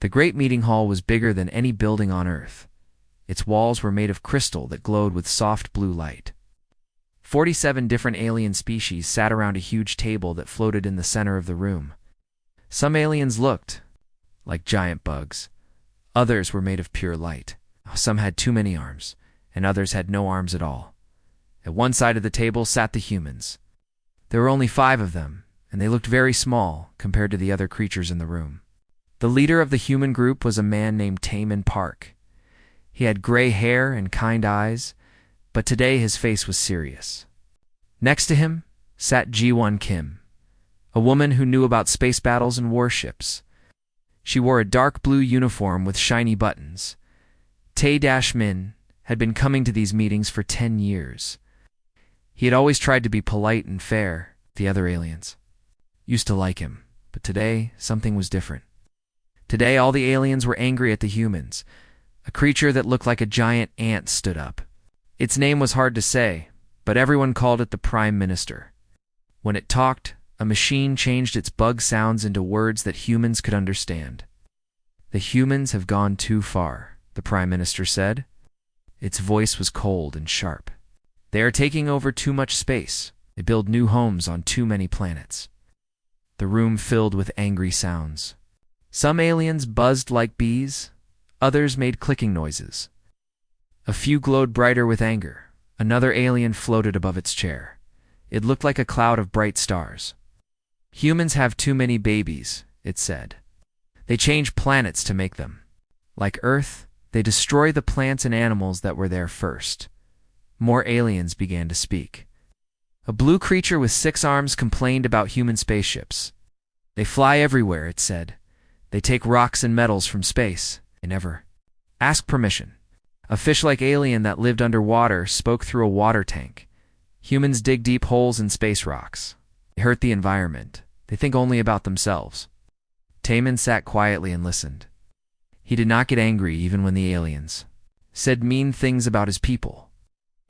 The great meeting hall was bigger than any building on Earth. Its walls were made of crystal that glowed with soft blue light. 47 different alien species sat around a huge table that floated in the center of the room. Some aliens looked like giant bugs. Others were made of pure light. Some had too many arms, and others had no arms at all. At one side of the table sat the humans. There were only 5 of them, and they looked very small compared to the other creatures in the room. The leader of the human group was a man named Taman Park. He had gray hair and kind eyes, but today his face was serious. Next to him sat Ji-Won Kim, a woman who knew about space battles and warships. She wore a dark blue uniform with shiny buttons. Tae-Min had been coming to these meetings for 10 years. He had always tried to be polite and fair. The other aliens used to like him, but today something was different. Today all the aliens were angry at the humans. A creature that looked like a giant ant stood up. Its name was hard to say, but everyone called it the Prime Minister. When it talked, a machine changed its bug sounds into words that humans could understand. "The humans have gone too far," the Prime Minister said. Its voice was cold and sharp. "They are taking over too much space. They build new homes on too many planets." The room filled with angry sounds. Some aliens buzzed like bees. Others made clicking noises. A few glowed brighter with anger. Another alien floated above its chair. It looked like a cloud of bright stars. "Humans have too many babies," it said. "They change planets to make them. Like Earth, they destroy the plants and animals that were there first." More aliens began to speak. A blue creature with 6 arms complained about human spaceships. "They fly everywhere," it said. "They take rocks and metals from space. They never ask permission." A fish-like alien that lived underwater spoke through a water tank. "Humans dig deep holes in space rocks. They hurt the environment. They think only about themselves." Taman sat quietly and listened. He did not get angry even when the aliens said mean things about his people.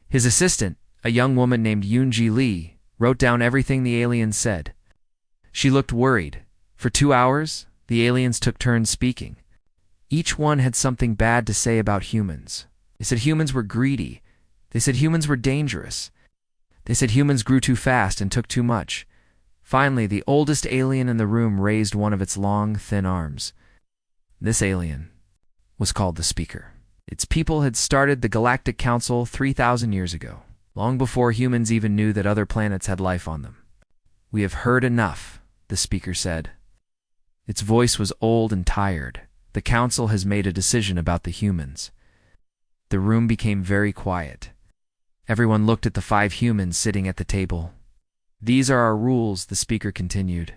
His assistant, a young woman named Yoon-ji Lee, wrote down everything the aliens said. She looked worried. For 2 hours, the aliens took turns speaking. Each one had something bad to say about humans. They said humans were greedy. They said humans were dangerous. They said humans grew too fast and took too much. Finally, the oldest alien in the room raised one of its long, thin arms. This alien was called the Speaker. Its people had started the Galactic Council 3,000 years ago, long before humans even knew that other planets had life on them. "We have heard enough," the Speaker said. Its voice was old and tired. "The Council has made a decision about the humans." The room became very quiet. Everyone looked at the 5 humans sitting at the table. "These are our rules," the Speaker continued.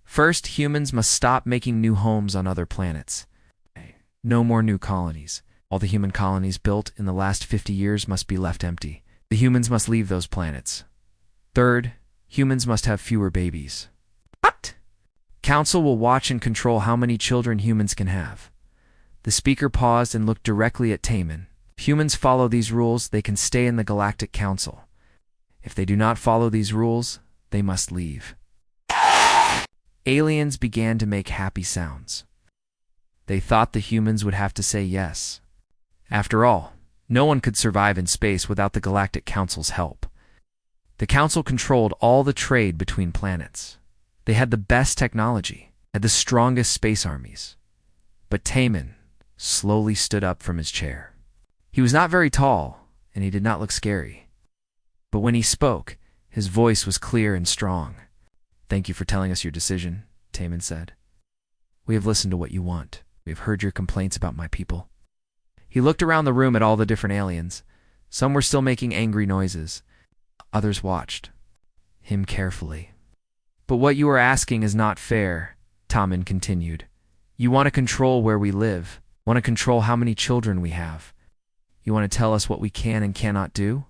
"First, humans must stop making new homes on other planets. No more new colonies. All the human colonies built in the last 50 years must be left empty. The humans must leave those planets. Third, humans must have fewer babies." "What?" "Council will watch and control how many children humans can have." The Speaker paused and looked directly at Taman. "If humans follow these rules, they can stay in the Galactic Council. If they do not follow these rules, they must leave." Aliens began to make happy sounds. They thought the humans would have to say yes. After all, no one could survive in space without the Galactic Council's help. The Council controlled all the trade between planets. They had the best technology, had the strongest space armies. But Taman slowly stood up from his chair. He was not very tall, and he did not look scary. But when he spoke, his voice was clear and strong. "Thank you for telling us your decision," Taman said. "We have listened to what you want. We have heard your complaints about my people." He looked around the room at all the different aliens. Some were still making angry noises. Others watched him carefully. "But what you are asking is not fair," Taman continued. "You want to control where we live, want to control how many children we have. You want to tell us what we can and cannot do?"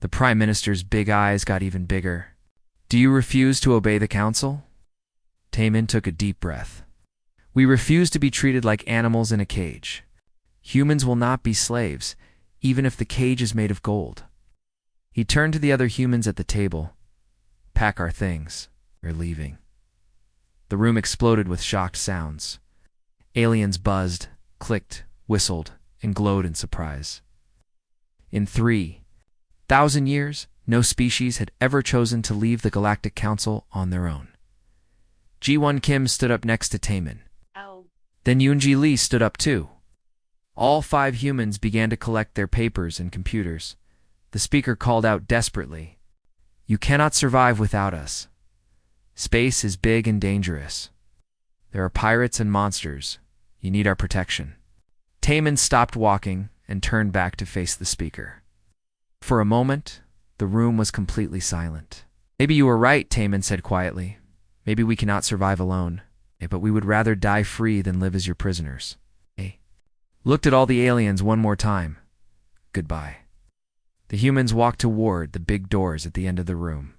The Prime Minister's big eyes got even bigger. "Do you refuse to obey the Council?" Taman took a deep breath. "We refuse to be treated like animals in a cage. Humans will not be slaves, even if the cage is made of gold." He turned to the other humans at the table. "Pack our things. We're leaving." The room exploded with shocked sounds. Aliens buzzed, clicked, whistled, and glowed in surprise. In 3,000 years, no species had ever chosen to leave the Galactic Council on their own. Ji-Won Kim stood up next to Taemin. Oh. Then Yoon-ji Lee stood up too. All 5 humans began to collect their papers and computers. The speaker called out desperately, "You cannot survive without us. Space is big and dangerous. There are pirates and monsters. You need our protection." Taemin stopped walking and turned back to face the speaker. For a moment, the room was completely silent. "Maybe you were right," Taemin said quietly. "Maybe we cannot survive alone, but we would rather die free than live as your prisoners." Looked at all the aliens one more time. Goodbye. The humans walked toward the big doors at the end of the room.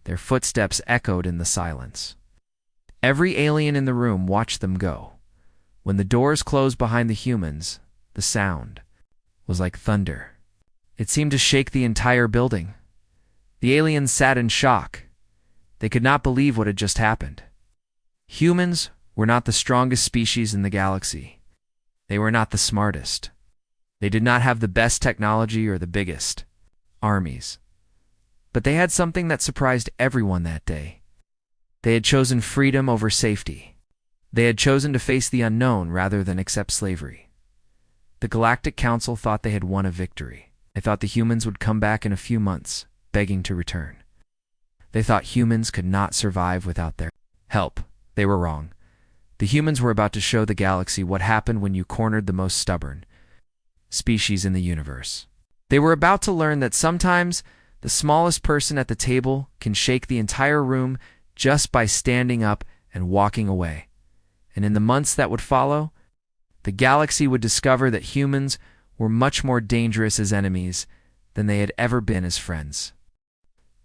Their footsteps echoed in the silence. Every alien in the room watched them go. When the doors closed behind the humans, the sound was like thunder. It seemed to shake the entire building. The aliens sat in shock. They could not believe what had just happened. Humans were not the strongest species in the galaxy. They were not the smartest. They did not have the best technology or the biggest armies. But they had something that surprised everyone that day. They had chosen freedom over safety. They had chosen to face the unknown rather than accept slavery. The Galactic Council thought they had won a victory. They thought the humans would come back in a few months, begging to return. They thought humans could not survive without their help. They were wrong. The humans were about to show the galaxy what happened when you cornered the most stubborn species in the universe. They were about to learn that sometimes the smallest person at the table can shake the entire room just by standing up and walking away. And in the months that would follow, the galaxy would discover that humans were much more dangerous as enemies than they had ever been as friends.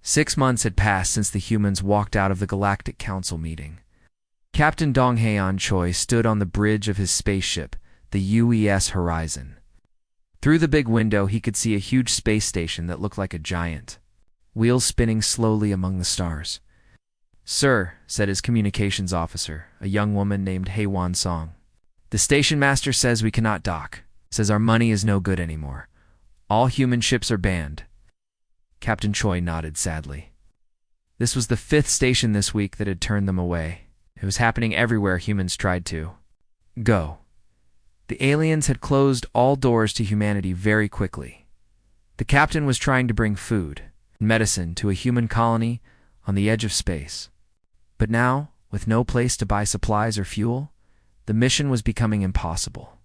6 months had passed since the humans walked out of the Galactic Council meeting. Captain Dong-Haeon Choi stood on the bridge of his spaceship, the UES Horizon. Through the big window, he could see a huge space station that looked like a giant, wheels spinning slowly among the stars. "Sir," said his communications officer, a young woman named Haewon Song. "The station master says we cannot dock, says our money is no good anymore. All human ships are banned." Captain Choi nodded sadly. This was the 5th station this week that had turned them away. It was happening everywhere humans tried to go. The aliens had closed all doors to humanity very quickly. The captain was trying to bring food and medicine to a human colony on the edge of space. But now, with no place to buy supplies or fuel, the mission was becoming impossible.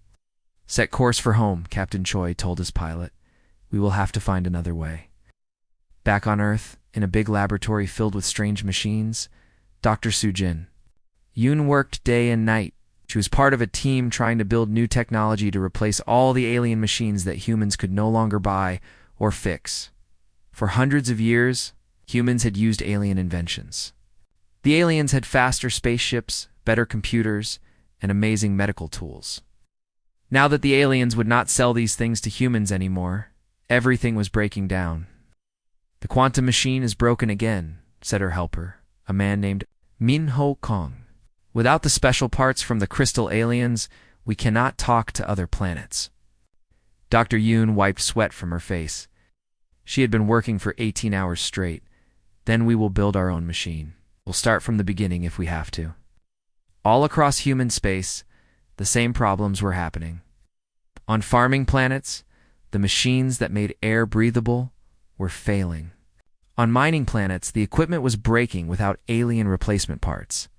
"Set course for home," Captain Choi told his pilot. "We will have to find another way." Back on Earth, in a big laboratory filled with strange machines, Dr. Soo-jin. Yoon worked day and night. She was part of a team trying to build new technology to replace all the alien machines that humans could no longer buy or fix. For hundreds of years, humans had used alien inventions. The aliens had faster spaceships, better computers, and amazing medical tools. Now that the aliens would not sell these things to humans anymore, everything was breaking down. "The quantum machine is broken again," said her helper, a man named Min Ho Kong. "Without the special parts from the crystal aliens, we cannot talk to other planets." Dr. Yoon wiped sweat from her face. She had been working for 18 hours straight. "Then we will build our own machine. We'll start from the beginning if we have to." All across human space, the same problems were happening. On farming planets, the machines that made air breathable were failing. On mining planets, the equipment was breaking without alien replacement parts.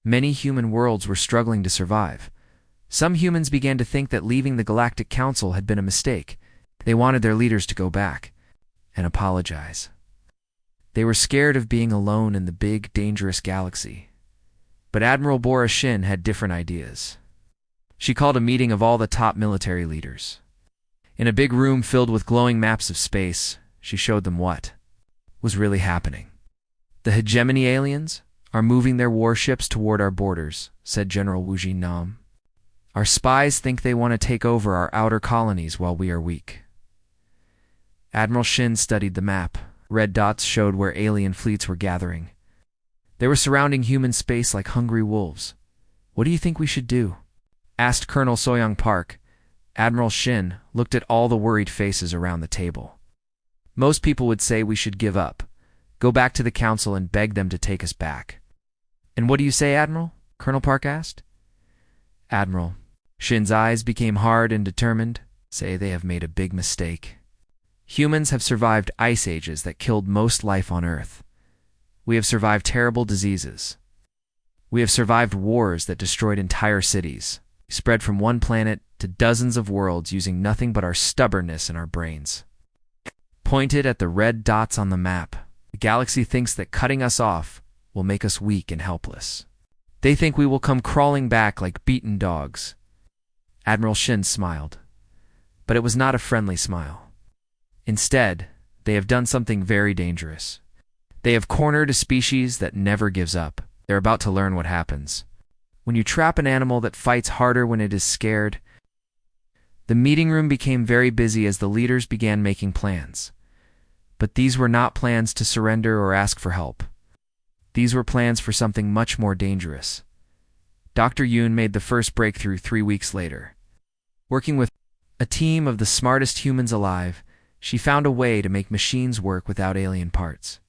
Many human worlds were struggling to survive. Some humans began to think that leaving the Galactic Council had been a mistake. They wanted their leaders to go back and apologize. They were scared of being alone in the big, dangerous galaxy. But Admiral Bora Shin had different ideas. She called a meeting of all the top military leaders. In a big room filled with glowing maps of space, she showed them what was really happening. "The hegemony aliens are moving their warships toward our borders," said General Wu Jin-nam. "Our spies think they want to take over our outer colonies while we are weak." Admiral Shin studied the map. Red dots showed where alien fleets were gathering. They were surrounding human space like hungry wolves. "What do you think we should do?" asked Colonel Soyoung Park. Admiral Shin looked at all the worried faces around the table. Most people would say we should give up, go back to the council and beg them to take us back. And what do you say, Admiral? Colonel Park asked. Admiral. Shin's eyes became hard and determined. Say they have made a big mistake. Humans have survived ice ages that killed most life on Earth. We have survived terrible diseases. We have survived wars that destroyed entire cities, spread from one planet to dozens of worlds using nothing but our stubbornness and our brains. Pointed at the red dots on the map, the galaxy thinks that cutting us off will make us weak and helpless. They think we will come crawling back like beaten dogs. Admiral Shin smiled, but it was not a friendly smile. Instead, they have done something very dangerous. They have cornered a species that never gives up. They're about to learn what happens when you trap an animal that fights harder when it is scared. The meeting room became very busy as the leaders began making plans. But these were not plans to surrender or ask for help. These were plans for something much more dangerous. Dr. Yoon made the first breakthrough 3 weeks later. Working with a team of the smartest humans alive, she found a way to make machines work without alien parts.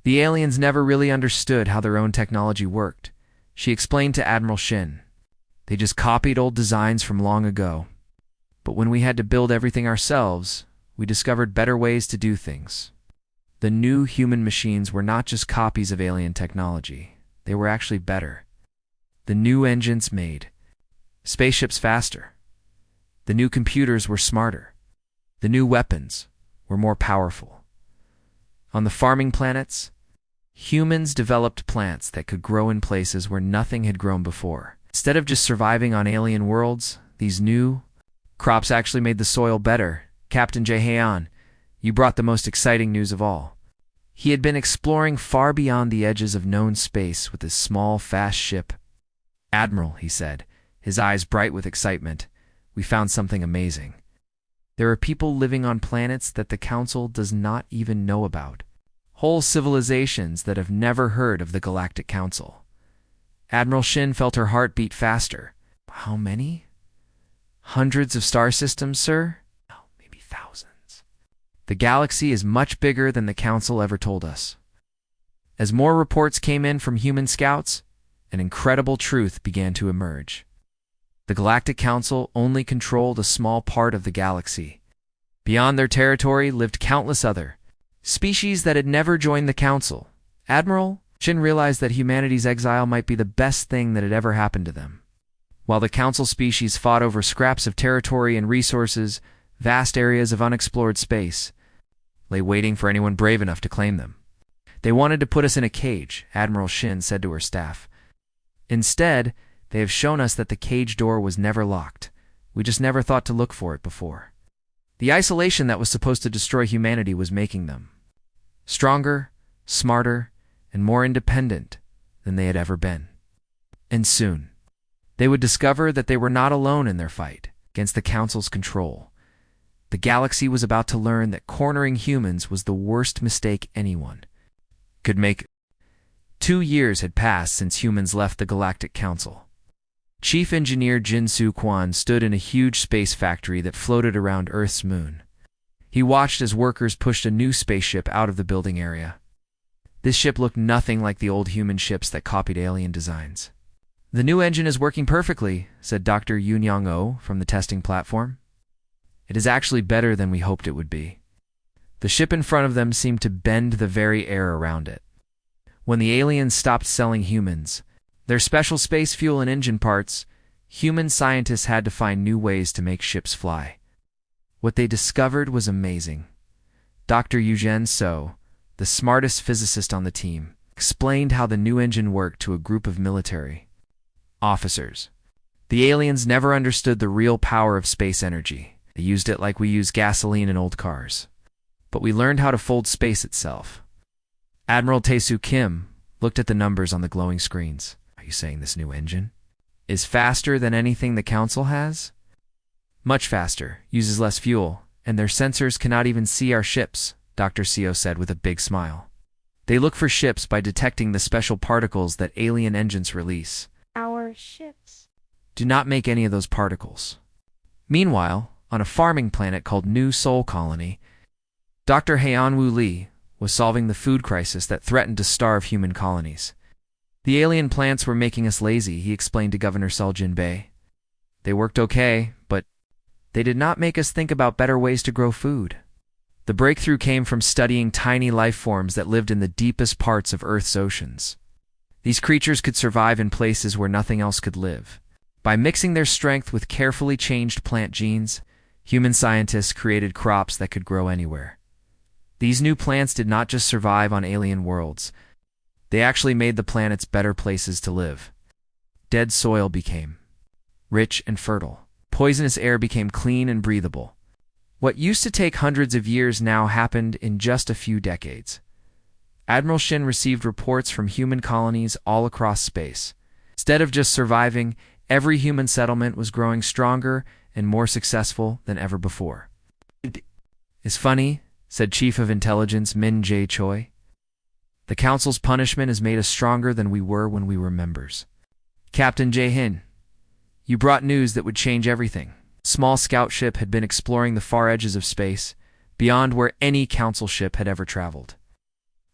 The aliens never really understood how their own technology worked. She explained to Admiral Shin. They just copied old designs from long ago. But when we had to build everything ourselves, we discovered better ways to do things. The new human machines were not just copies of alien technology. They were actually better. The new engines made spaceships faster. The new computers were smarter. The new weapons were more powerful. On the farming planets, humans developed plants that could grow in places where nothing had grown before. Instead of just surviving on alien worlds, these new crops actually made the soil better. Captain Jae-haeon, you brought the most exciting news of all. He had been exploring far beyond the edges of known space with his small, fast ship. Admiral, he said, his eyes bright with excitement, we found something amazing. There are people living on planets that the Council does not even know about. Whole civilizations that have never heard of the Galactic Council. Admiral Shin felt her heart beat faster. How many? Hundreds of star systems, sir? No, maybe thousands. The galaxy is much bigger than the Council ever told us. As more reports came in from human scouts, an incredible truth began to emerge. The Galactic Council only controlled a small part of the galaxy. Beyond their territory lived countless other species that had never joined the Council. Admiral Shin realized that humanity's exile might be the best thing that had ever happened to them. While the Council species fought over scraps of territory and resources, vast areas of unexplored space lay waiting for anyone brave enough to claim them. They wanted to put us in a cage, Admiral Shin said to her staff. Instead, they have shown us that the cage door was never locked. We just never thought to look for it before. The isolation that was supposed to destroy humanity was making them stronger, smarter, and more independent than they had ever been. And soon, they would discover that they were not alone in their fight against the Council's control. The galaxy was about to learn that cornering humans was the worst mistake anyone could make. 2 years had passed since humans left the Galactic Council. Chief Engineer Jin-Soo Kwan stood in a huge space factory that floated around Earth's moon. He watched as workers pushed a new spaceship out of the building area. This ship looked nothing like the old human ships that copied alien designs. The new engine is working perfectly, said Dr. Yoon Young-oh from the testing platform. It is actually better than we hoped it would be. The ship in front of them seemed to bend the very air around it. When the aliens stopped selling humans their special space fuel and engine parts, human scientists had to find new ways to make ships fly. What they discovered was amazing. Dr. Eugen So, the smartest physicist on the team, explained how the new engine worked to a group of military officers. The aliens never understood the real power of space energy. They used it like we use gasoline in old cars. But we learned how to fold space itself. Admiral Tae-soo Kim looked at the numbers on the glowing screens. Are you saying this new engine is faster than anything the Council has? Much faster, uses less fuel, and their sensors cannot even see our ships, Dr. Seo said with a big smile. They look for ships by detecting the special particles that alien engines release. Our ships. Do not make any of those particles. Meanwhile, on a farming planet called New Sol Colony, Dr. Heian-Wu Li was solving the food crisis that threatened to starve human colonies. The alien plants were making us lazy, he explained to Governor Sel Jinbei. They worked okay, but they did not make us think about better ways to grow food. The breakthrough came from studying tiny life forms that lived in the deepest parts of Earth's oceans. These creatures could survive in places where nothing else could live. By mixing their strength with carefully changed plant genes, human scientists created crops that could grow anywhere. These new plants did not just survive on alien worlds. They actually made the planets better places to live. Dead soil became rich and fertile. Poisonous air became clean and breathable. What used to take hundreds of years now happened in just a few decades. Admiral Shin received reports from human colonies all across space. Instead of just surviving, every human settlement was growing stronger and more successful than ever before. "It's funny," said Chief of Intelligence Min Jae Choi. "The Council's punishment has made us stronger than we were when we were members." "Captain Jae-hin, you brought news that would change everything." A small scout ship had been exploring the far edges of space, beyond where any Council ship had ever traveled.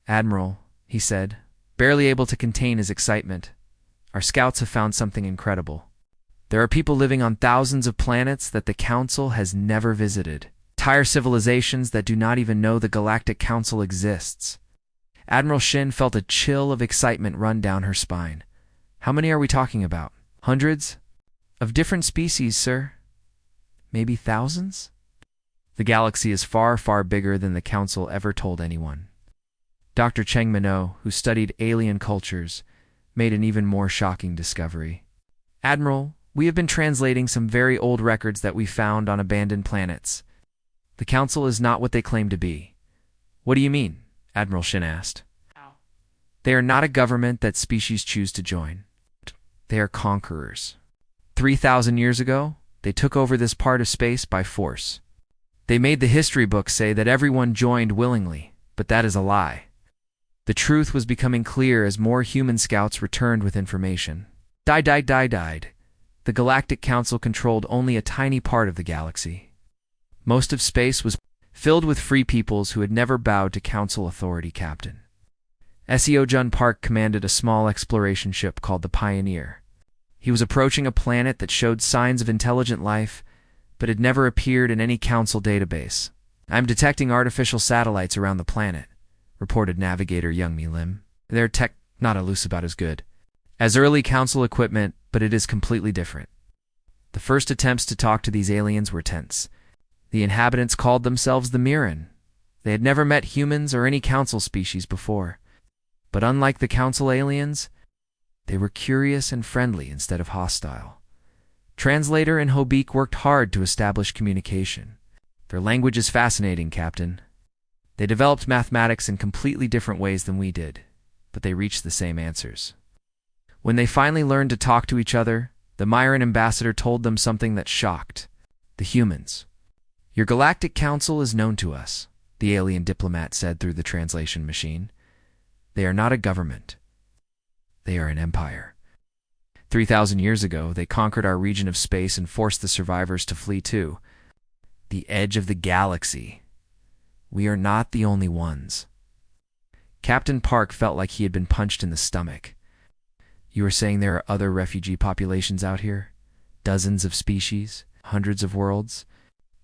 "Admiral," he said, barely able to contain his excitement, "our scouts have found something incredible. There are people living on thousands of planets that the Council has never visited. Entire civilizations that do not even know the Galactic Council exists." Admiral Shin felt a chill of excitement run down her spine. "How many are we talking about? Hundreds? Of different species, sir? Maybe thousands?" "The galaxy is far, far bigger than the Council ever told anyone." Dr. Cheng Minot, who studied alien cultures, made an even more shocking discovery. "Admiral, we have been translating some very old records that we found on abandoned planets. The Council is not what they claim to be." "What do you mean?" Admiral Shin asked. "They are not a government that species choose to join. They are conquerors. 3,000 years ago, they took over this part of space by force. They made the history books say that everyone joined willingly, but that is a lie. The truth was becoming clear as more human scouts returned with information. Died. The Galactic Council controlled only a tiny part of the galaxy. Most of space was filled with free peoples who had never bowed to Council authority. Captain Seo Jun Park commanded a small exploration ship called the Pioneer. He was approaching a planet that showed signs of intelligent life, but had never appeared in any Council database. "I'm detecting artificial satellites around the planet," reported navigator Youngmi Lim. "Their tech not about as good as early Council equipment, but it is completely different." The first attempts to talk to these aliens were tense. The inhabitants called themselves the Mirren. They had never met humans or any Council species before. But unlike the Council aliens, they were curious and friendly instead of hostile. Translator and Hobik worked hard to establish communication. "Their language is fascinating, Captain. They developed mathematics in completely different ways than we did, but they reached the same answers." When they finally learned to talk to each other, the Myron ambassador told them something that shocked the humans. "Your Galactic Council is known to us," the alien diplomat said through the translation machine. "They are not a government. They are an empire. 3,000 years ago, they conquered our region of space and forced the survivors to flee to the edge of the galaxy. We are not the only ones." Captain Park felt like he had been punched in the stomach. "You are saying there are other refugee populations out here? Dozens of species, hundreds of worlds,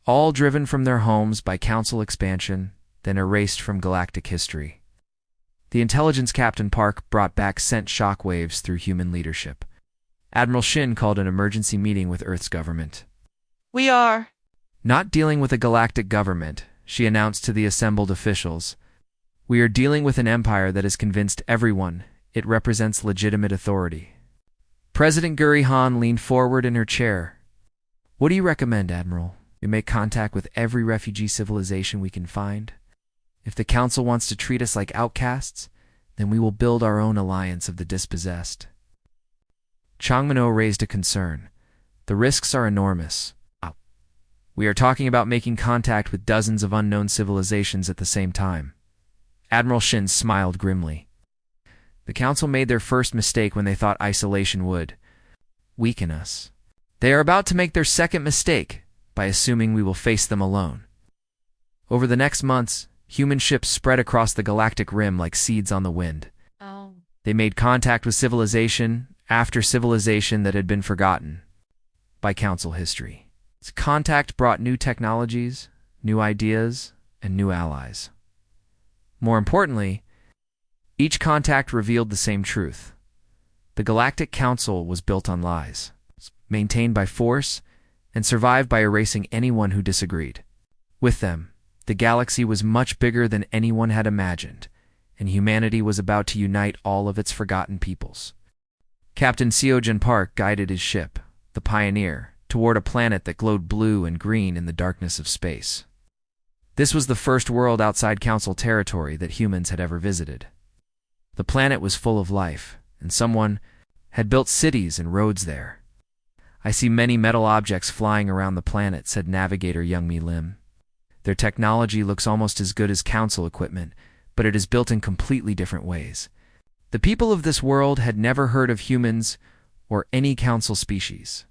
all driven from their homes by Council expansion, then erased from galactic history." The intelligence Captain Park brought back sent shockwaves through human leadership. Admiral Shin called an emergency meeting with Earth's government. "We are not dealing with a galactic government," she announced to the assembled officials. "We are dealing with an empire that has convinced everyone it represents legitimate authority." President Guri Han leaned forward in her chair. "What do you recommend, Admiral? We make contact with every refugee civilization we can find. If the Council wants to treat us like outcasts, then we will build our own alliance of the dispossessed." Chang Minot raised a concern. "The risks are enormous. We are talking about making contact with dozens of unknown civilizations at the same time." Admiral Shin smiled grimly. "The Council made their first mistake when they thought isolation would weaken us. They are about to make their second mistake by assuming we will face them alone. Over the next months, human ships spread across the galactic rim like seeds on the wind. Oh. They made contact with civilization after civilization that had been forgotten by Council history. This contact brought new technologies, new ideas, and new allies. More importantly, each contact revealed the same truth. The Galactic Council was built on lies, maintained by force, and survived by erasing anyone who disagreed. With them, the galaxy was much bigger than anyone had imagined, and humanity was about to unite all of its forgotten peoples. Captain Seogen Park guided his ship, the Pioneer, toward a planet that glowed blue and green in the darkness of space. This was the first world outside Council territory that humans had ever visited. The planet was full of life, and someone had built cities and roads there. "I see many metal objects flying around the planet," said Navigator Youngmi Lim. "Their technology looks almost as good as Council equipment, but it is built in completely different ways. The people of this world had never heard of humans or any Council species.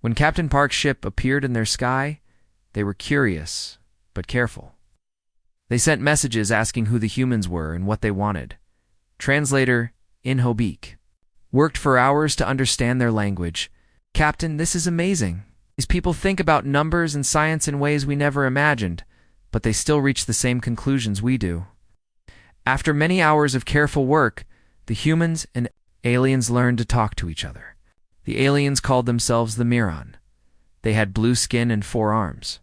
When Captain Park's ship appeared in their sky, they were curious, but careful. They sent messages asking who the humans were and what they wanted. Translator Inhobik worked for hours to understand their language. "Captain, this is amazing. These people think about numbers and science in ways we never imagined, but they still reach the same conclusions we do." After many hours of careful work, the humans and aliens learned to talk to each other. The aliens called themselves the Miran. They had blue skin and 4 arms,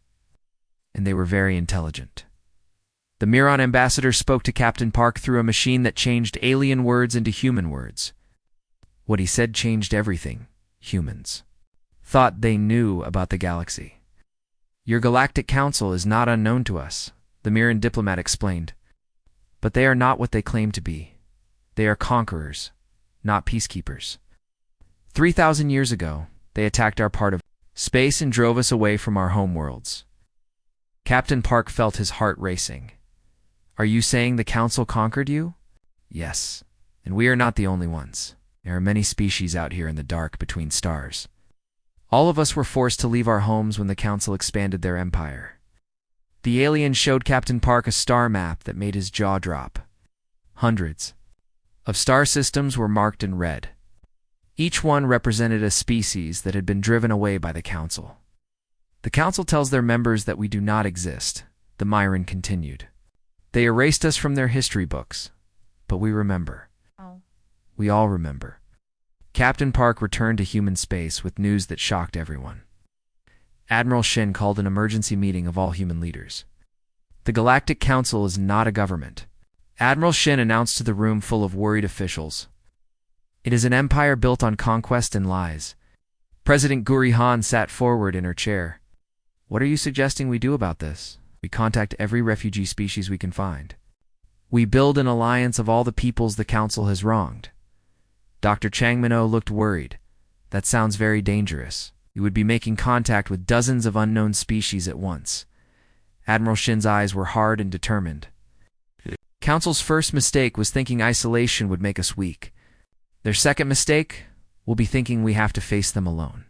and they were very intelligent. The Miran ambassador spoke to Captain Park through a machine that changed alien words into human words. What he said changed everything. Humans thought they knew about the galaxy. "Your Galactic Council is not unknown to us," the Miran diplomat explained. "But they are not what they claim to be. They are conquerors, not peacekeepers. 3,000 years ago, they attacked our part of space and drove us away from our homeworlds." Captain Park felt his heart racing. "Are you saying the Council conquered you?" "Yes, and we are not the only ones. There are many species out here in the dark between stars. All of us were forced to leave our homes when the Council expanded their empire." The alien showed Captain Park a star map that made his jaw drop. Hundreds of star systems were marked in red. Each one represented a species that had been driven away by the Council. "The Council tells their members that we do not exist," the Myron continued. "They erased us from their history books, but we remember. Oh. We all remember." Captain Park returned to human space with news that shocked everyone. Admiral Shin called an emergency meeting of all human leaders. "The Galactic Council is not a government," Admiral Shin announced to the room full of worried officials. "It is an empire built on conquest and lies." President Guri Han sat forward in her chair. "What are you suggesting we do about this?" "We contact every refugee species we can find. We build an alliance of all the peoples the Council has wronged." Dr. Chang Minho looked worried. "That sounds very dangerous. You would be making contact with dozens of unknown species at once." Admiral Shin's eyes were hard and determined. "Council's first mistake was thinking isolation would make us weak. Their second mistake will be thinking we have to face them alone."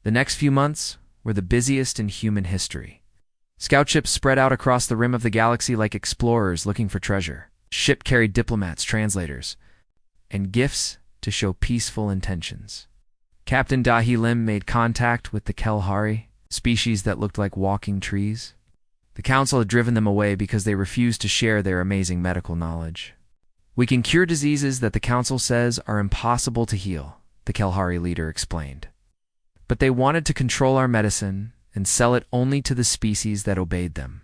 The next few months were the busiest in human history. Scout ships spread out across the rim of the galaxy like explorers looking for treasure. Ship carried diplomats, translators, and gifts to show peaceful intentions. Captain Dahi Lim made contact with the Kelhari, species that looked like walking trees. The Council had driven them away because they refused to share their amazing medical knowledge. "We can cure diseases that the Council says are impossible to heal," the Kelhari leader explained. "But they wanted to control our medicine and sell it only to the species that obeyed them."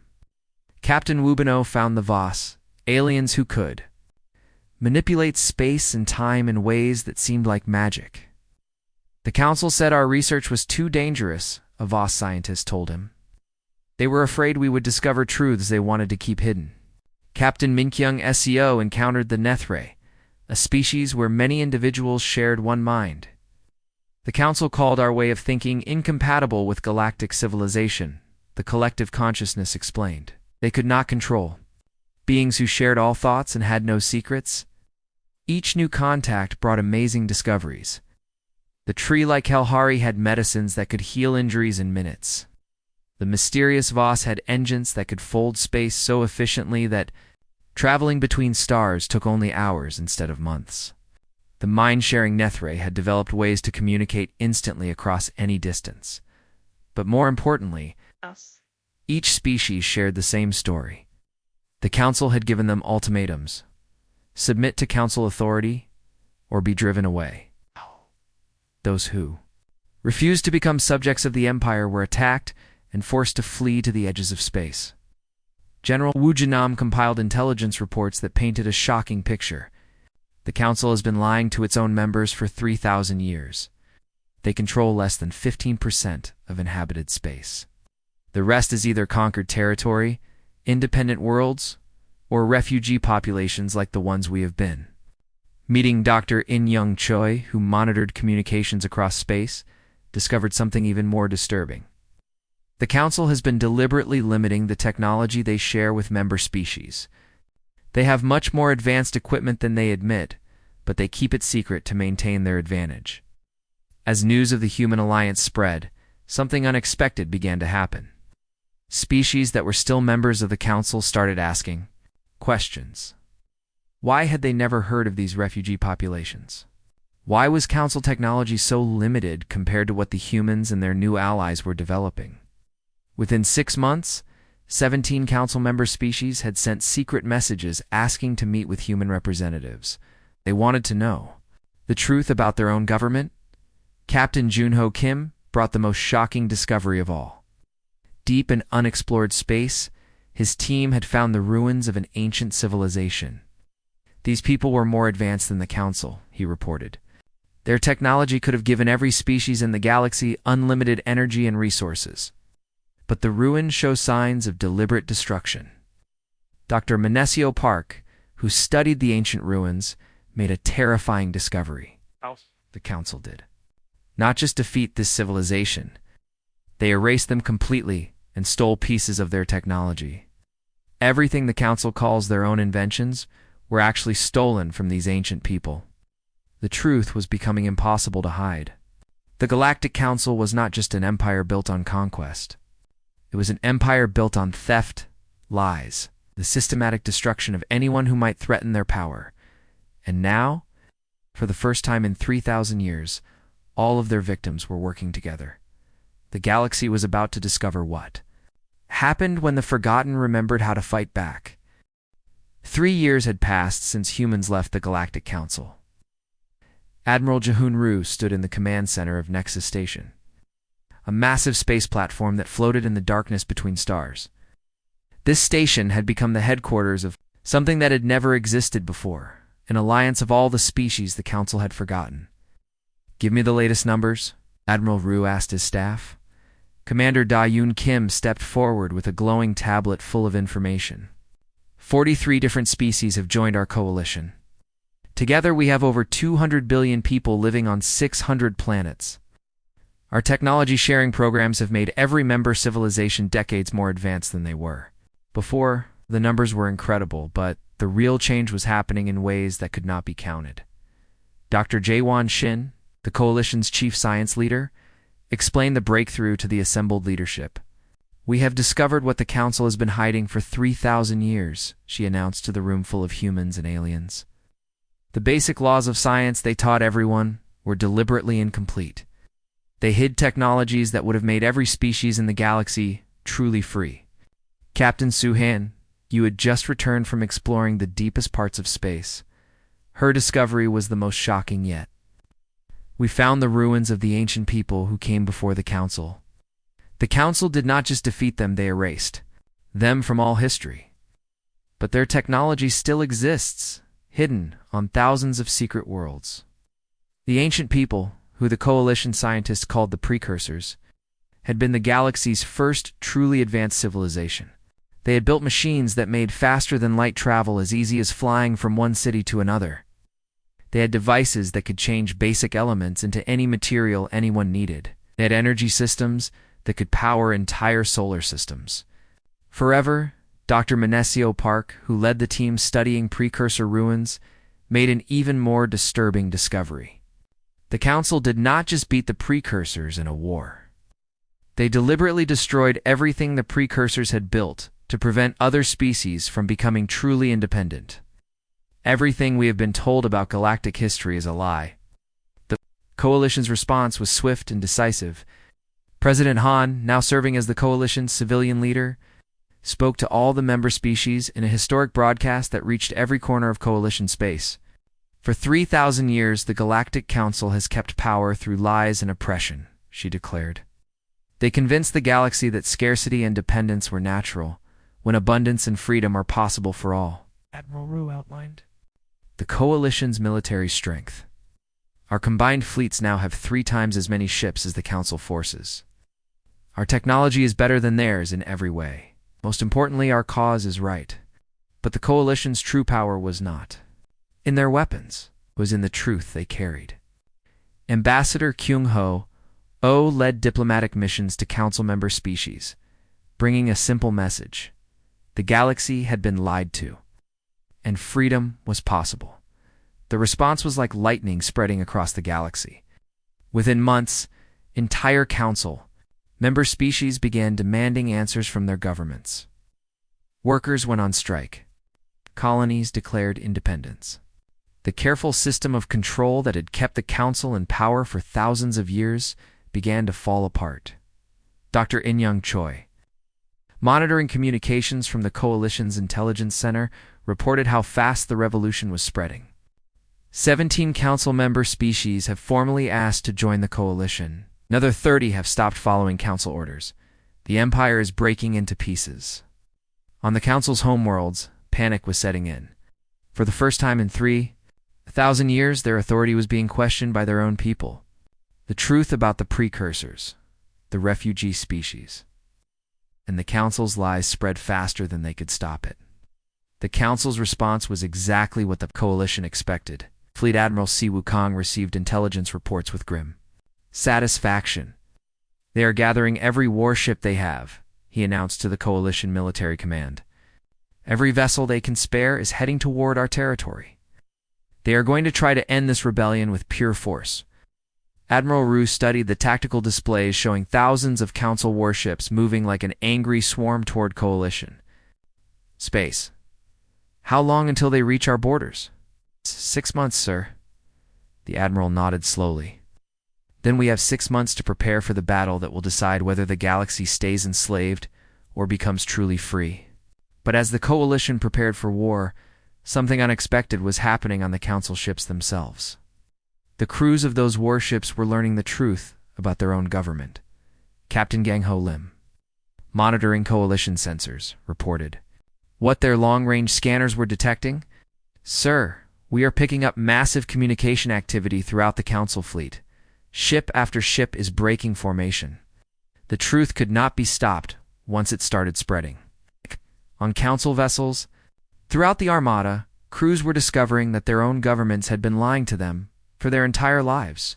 Captain Wubino found the Voss, aliens who could manipulate space and time in ways that seemed like magic. "The Council said our research was too dangerous," a Voss scientist told him. "They were afraid we would discover truths they wanted to keep hidden." Captain Minkyung SEO encountered the Nethray, a species where many individuals shared one mind. "The Council called our way of thinking incompatible with galactic civilization," the collective consciousness explained. "They could not control beings who shared all thoughts and had no secrets." Each new contact brought amazing discoveries. The tree like Helhari had medicines that could heal injuries in minutes. The mysterious Voss had engines that could fold space so efficiently that traveling between stars took only hours instead of months. The mind-sharing Nethray had developed ways to communicate instantly across any distance. But more importantly, each species shared the same story. The Council had given them ultimatums: submit to Council authority or be driven away. Those who refused to become subjects of the Empire were attacked and forced to flee to the edges of space. General Wu Jinnam compiled intelligence reports that painted a shocking picture. The Council has been lying to its own members for 3,000 years. They control less than 15% of inhabited space. The rest is either conquered territory, independent worlds, or refugee populations like the ones we have been. Meeting Dr. In-Young Choi, who monitored communications across space, discovered something even more disturbing. The Council has been deliberately limiting the technology they share with member species. They have much more advanced equipment than they admit, but they keep it secret to maintain their advantage. As news of the human alliance spread, something unexpected began to happen. Species that were still members of the Council started asking questions. Why had they never heard of these refugee populations? Why was Council technology so limited compared to what the humans and their new allies were developing? Within 6 months, 17 Council member species had sent secret messages asking to meet with human representatives. They wanted to know the truth about their own government. Captain Junho Kim brought the most shocking discovery of all. Deep in unexplored space, his team had found the ruins of an ancient civilization. These people were more advanced than the Council, he reported. Their technology could have given every species in the galaxy unlimited energy and resources. But the ruins show signs of deliberate destruction. Dr. Manesio Park, who studied the ancient ruins, made a terrifying discovery. The Council did not just defeat this civilization, they erased them completely and stole pieces of their technology. Everything the Council calls their own inventions were actually stolen from these ancient people. The truth was becoming impossible to hide. The Galactic Council was not just an empire built on conquest. It was an empire built on theft, lies, the systematic destruction of anyone who might threaten their power. And now, for the first time in 3,000 years, all of their victims were working together. The galaxy was about to discover what happened when the Forgotten remembered how to fight back. 3 years had passed since humans left the Galactic Council. Admiral Jahun Ru stood in the command center of Nexus Station, a massive space platform that floated in the darkness between stars. This station had become the headquarters of something that had never existed before, an alliance of all the species the Council had forgotten. "Give me the latest numbers," Admiral Ru asked his staff. Commander Da-Yoon Kim stepped forward with a glowing tablet full of information. 43 different species have joined our coalition. Together we have over 200 billion people living on 600 planets. Our technology sharing programs have made every member civilization decades more advanced than they were. Before, the numbers were incredible, but the real change was happening in ways that could not be counted. Dr. Jaewon Shin, the coalition's chief science leader, explained the breakthrough to the assembled leadership. "We have discovered what the Council has been hiding for 3,000 years, she announced to the room full of humans and aliens. The basic laws of science they taught everyone were deliberately incomplete. They hid technologies that would have made every species in the galaxy truly free. Captain Suhan, you had just returned from exploring the deepest parts of space. Her discovery was the most shocking yet. We found the ruins of the ancient people who came before the Council. The Council did not just defeat them, they erased them from all history. But their technology still exists, hidden on thousands of secret worlds. The ancient people, who the Coalition scientists called the Precursors, had been the galaxy's first truly advanced civilization. They had built machines that made faster-than-light travel as easy as flying from one city to another. They had devices that could change basic elements into any material anyone needed. They had energy systems that could power entire solar systems. Forever, Dr. Manesio Park, who led the team studying precursor ruins, made an even more disturbing discovery. The Council did not just beat the precursors in a war. They deliberately destroyed everything the precursors had built to prevent other species from becoming truly independent. Everything we have been told about galactic history is a lie. The Coalition's response was swift and decisive. President Han, now serving as the Coalition's civilian leader, spoke to all the member species in a historic broadcast that reached every corner of Coalition space. For 3,000 years, the Galactic Council has kept power through lies and oppression, she declared. They convinced the galaxy that scarcity and dependence were natural, when abundance and freedom are possible for all. Admiral Rue outlined the Coalition's military strength. Our combined fleets now have 3 times as many ships as the Council forces. Our technology is better than theirs in every way. Most importantly, our cause is right. But the Coalition's true power was not in their weapons, it was in the truth they carried. Ambassador Kyung-ho led diplomatic missions to Council member species, bringing a simple message. The galaxy had been lied to, and freedom was possible. The response was like lightning spreading across the galaxy. Within months, entire Council member species began demanding answers from their governments. Workers went on strike. Colonies declared independence. The careful system of control that had kept the Council in power for thousands of years began to fall apart. Dr. In-young Choi, monitoring communications from the Coalition's Intelligence Center, reported how fast the revolution was spreading. 17 Council member species have formally asked to join the Coalition. Another 30 have stopped following Council orders. The Empire is breaking into pieces. On the Council's homeworlds, panic was setting in. For the first time in 3,000 years, their authority was being questioned by their own people. The truth about the precursors, the refugee species, and the Council's lies spread faster than they could stop it. The Council's response was exactly what the Coalition expected. Fleet Admiral Si Wukong received intelligence reports with grim satisfaction. They are gathering every warship they have, he announced to the Coalition military command. Every vessel they can spare is heading toward our territory. They are going to try to end this rebellion with pure force. Admiral Rue studied the tactical displays showing thousands of Council warships moving like an angry swarm toward Coalition space. How long until they reach our borders? 6 months, sir. The Admiral nodded slowly. Then we have 6 months to prepare for the battle that will decide whether the galaxy stays enslaved or becomes truly free. But as the Coalition prepared for war, something unexpected was happening on the Council ships themselves. The crews of those warships were learning the truth about their own government. Captain Gang Ho Lim, monitoring Coalition sensors, reported. What their long-range scanners were detecting? Sir, we are picking up massive communication activity throughout the Council fleet. Ship after ship is breaking formation. The truth could not be stopped once it started spreading. On Council vessels, throughout the Armada, crews were discovering that their own governments had been lying to them for their entire lives.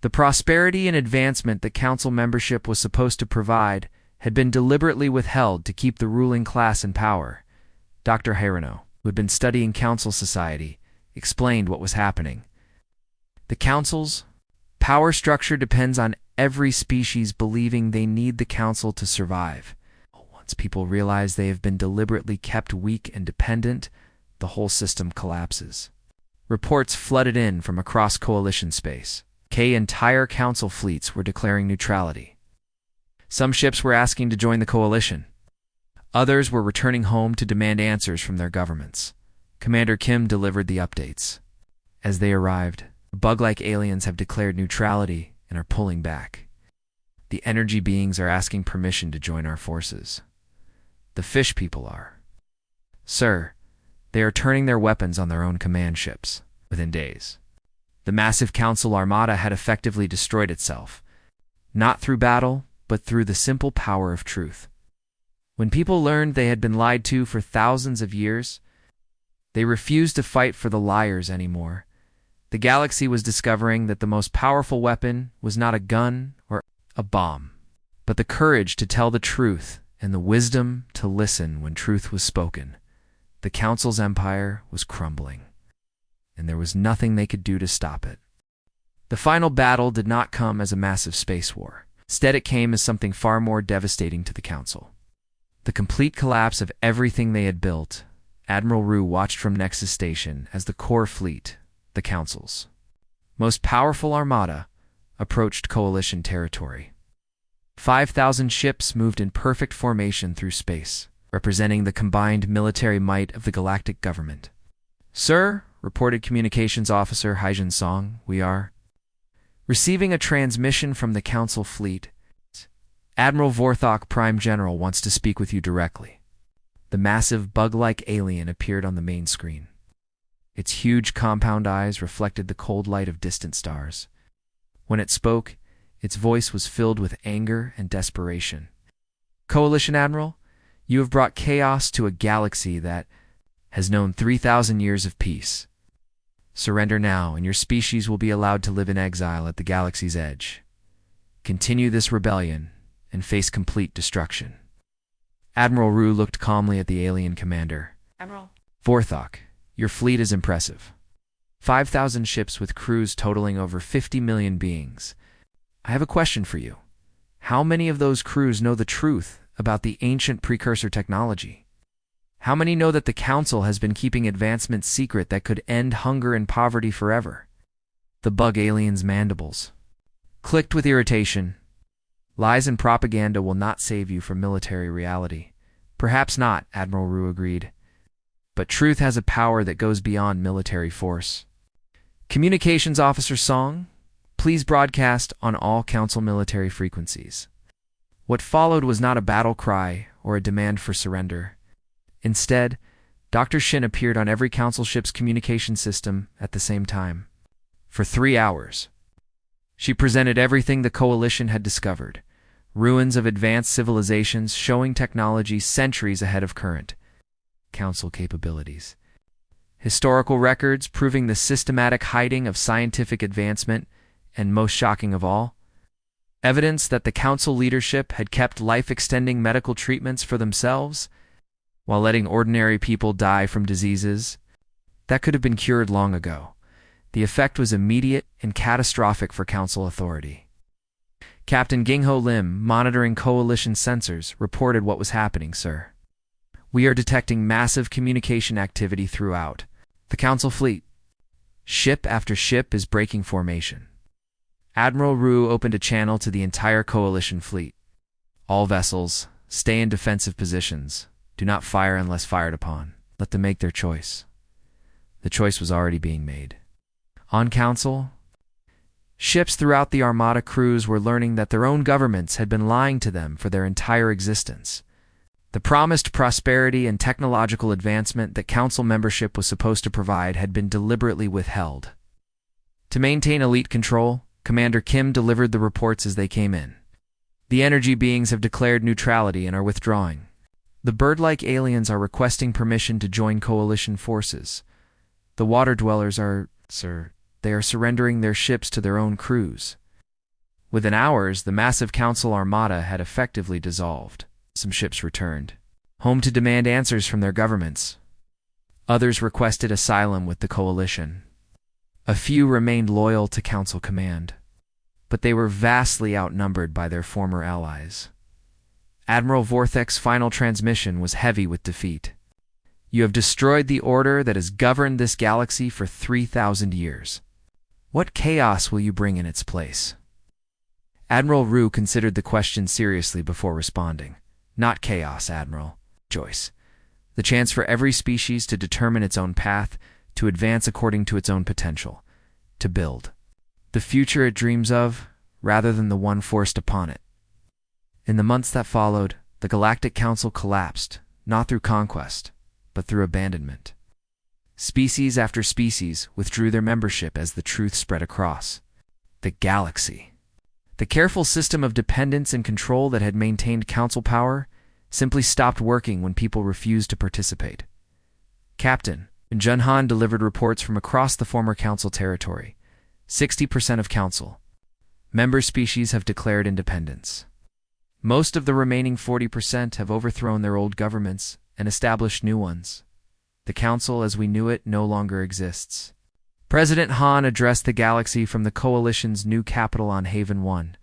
The prosperity and advancement that Council membership was supposed to provide had been deliberately withheld to keep the ruling class in power. Dr. Hirano, who had been studying Council society, explained what was happening. The Council's power structure depends on every species believing they need the Council to survive. Once people realize they have been deliberately kept weak and dependent, the whole system collapses. Reports flooded in from across Coalition space. Entire Council fleets were declaring neutrality. Some ships were asking to join the Coalition. Others were returning home to demand answers from their governments. Commander Kim delivered the updates. As they arrived, bug-like aliens have declared neutrality and are pulling back. The energy beings are asking permission to join our forces. The fish people are. Sir, they are turning their weapons on their own command ships within days. The massive Council armada had effectively destroyed itself, not through battle, but through the simple power of truth. When people learned they had been lied to for thousands of years, they refused to fight for the liars anymore. The galaxy was discovering that the most powerful weapon was not a gun or a bomb, but the courage to tell the truth and the wisdom to listen when truth was spoken. The Council's empire was crumbling, and there was nothing they could do to stop it. The final battle did not come as a massive space war. Instead, it came as something far more devastating to the Council. The complete collapse of everything they had built. Admiral Rue watched from Nexus Station as the core fleet, the Council's most powerful armada, approached Coalition territory. 5,000 ships moved in perfect formation through space, representing the combined military might of the galactic government. "Sir," reported Communications Officer Haijin Song, "we are receiving a transmission from the Council fleet. Admiral Vorthok, Prime General, wants to speak with you directly." The massive bug-like alien appeared on the main screen. Its huge compound eyes reflected the cold light of distant stars. When it spoke, its voice was filled with anger and desperation. "Coalition Admiral, you have brought chaos to a galaxy that has known 3,000 years of peace. Surrender now, and your species will be allowed to live in exile at the galaxy's edge. Continue this rebellion and face complete destruction." Admiral Rue looked calmly at the alien commander. Admiral "Vorthok, your fleet is impressive. 5,000 ships with crews totaling over 50 million beings. I have a question for you. How many of those crews know the truth about the ancient precursor technology? How many know that the Council has been keeping advancements secret that could end hunger and poverty forever?" The bug alien's mandibles clicked with irritation. "Lies and propaganda will not save you from military reality." "Perhaps not," Admiral Rue agreed. "But truth has a power that goes beyond military force." Communications Officer Song, please broadcast on all Council military frequencies. What followed was not a battle cry or a demand for surrender. Instead, Dr. Shin appeared on every Council ship's communication system at the same time. For 3 hours, she presented everything the Coalition had discovered. Ruins of advanced civilizations showing technology centuries ahead of current Council capabilities. Historical records proving the systematic hiding of scientific advancement, and most shocking of all, evidence that the Council leadership had kept life-extending medical treatments for themselves while letting ordinary people die from diseases that could have been cured long ago. The effect was immediate and catastrophic for Council authority. Captain Gingho Lim, monitoring Coalition sensors, reported what was happening, "Sir. We are detecting massive communication activity throughout the Council fleet. Ship after ship is breaking formation." Admiral Rue opened a channel to the entire Coalition fleet. "All vessels, stay in defensive positions. Do not fire unless fired upon. Let them make their choice." The choice was already being made. On Council, ships throughout the Armada crews were learning that their own governments had been lying to them for their entire existence. The promised prosperity and technological advancement that Council membership was supposed to provide had been deliberately withheld. To maintain elite control, Commander Kim delivered the reports as they came in. "The energy beings have declared neutrality and are withdrawing. The bird-like aliens are requesting permission to join Coalition forces. The water dwellers are, sir, they are surrendering their ships to their own crews." Within hours, the massive Council armada had effectively dissolved. Some ships returned home to demand answers from their governments. Others requested asylum with the Coalition. A few remained loyal to Council command, but they were vastly outnumbered by their former allies. Admiral Vorthok's final transmission was heavy with defeat. "You have destroyed the order that has governed this galaxy for 3,000 years. What chaos will you bring in its place?" Admiral Rue considered the question seriously before responding. "Not chaos, Admiral. Choice. The chance for every species to determine its own path, to advance according to its own potential, to build the future it dreams of, rather than the one forced upon it." In the months that followed, the Galactic Council collapsed, not through conquest, but through abandonment. Species after species withdrew their membership as the truth spread across the galaxy. The careful system of dependence and control that had maintained Council power simply stopped working when people refused to participate. Captain Junhan delivered reports from across the former Council territory. 60% of Council member species have declared independence. Most of the remaining 40% have overthrown their old governments and established new ones. The Council as we knew it no longer exists. President Han addressed the galaxy from the Coalition's new capital on Haven 1.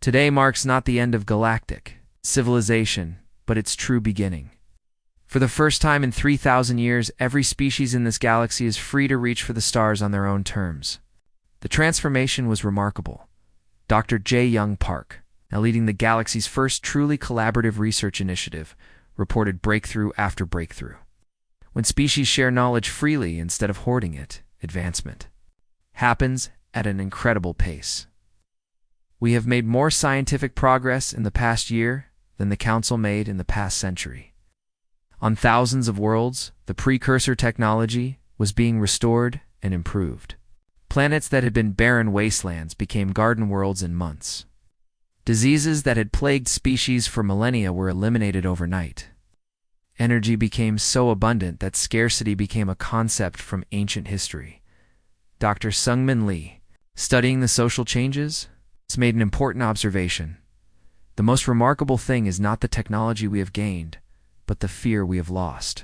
Today marks not the end of galactic civilization, but its true beginning. For the first time in 3,000 years, every species in this galaxy is free to reach for the stars on their own terms. The transformation was remarkable. Dr. J. Young Park, now leading the galaxy's first truly collaborative research initiative, reported breakthrough after breakthrough. When species share knowledge freely instead of hoarding it, advancement happens at an incredible pace. We have made more scientific progress in the past year than the Council made in the past century. On thousands of worlds, the precursor technology was being restored and improved. Planets that had been barren wastelands became garden worlds in months. Diseases that had plagued species for millennia were eliminated overnight. Energy became so abundant that scarcity became a concept from ancient history. Dr. Sungmin Lee, studying the social changes, has made an important observation. The most remarkable thing is not the technology we have gained, but the fear we have lost.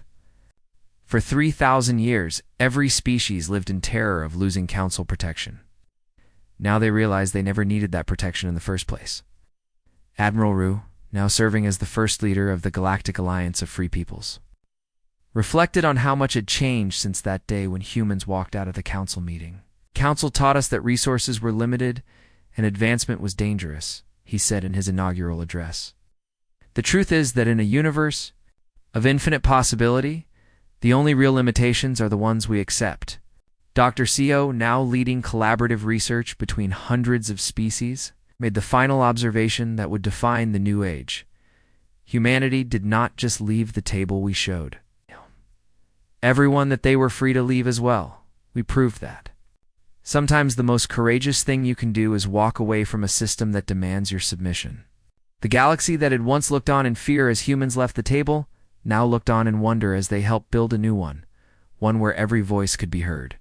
For 3,000 years, every species lived in terror of losing Council protection. Now they realize they never needed that protection in the first place. Admiral Ru, now serving as the first leader of the Galactic Alliance of Free Peoples, reflected on how much had changed since that day when humans walked out of the Council meeting. Council taught us that resources were limited and advancement was dangerous, he said in his inaugural address. The truth is that in a universe of infinite possibility, the only real limitations are the ones we accept. Dr. Co, now leading collaborative research between hundreds of species, made the final observation that would define the new age. Humanity did not just leave the table we showed. Everyone that they were free to leave as well. We proved that. Sometimes the most courageous thing you can do is walk away from a system that demands your submission. The galaxy that had once looked on in fear as humans left the table, now looked on in wonder as they helped build a new one where every voice could be heard,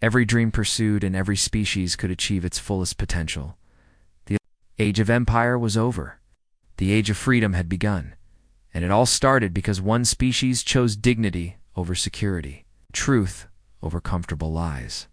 every dream pursued, and every species could achieve its fullest potential. The age of empire was over. The age of freedom had begun, and it all started because one species chose dignity over security, truth over comfortable lies.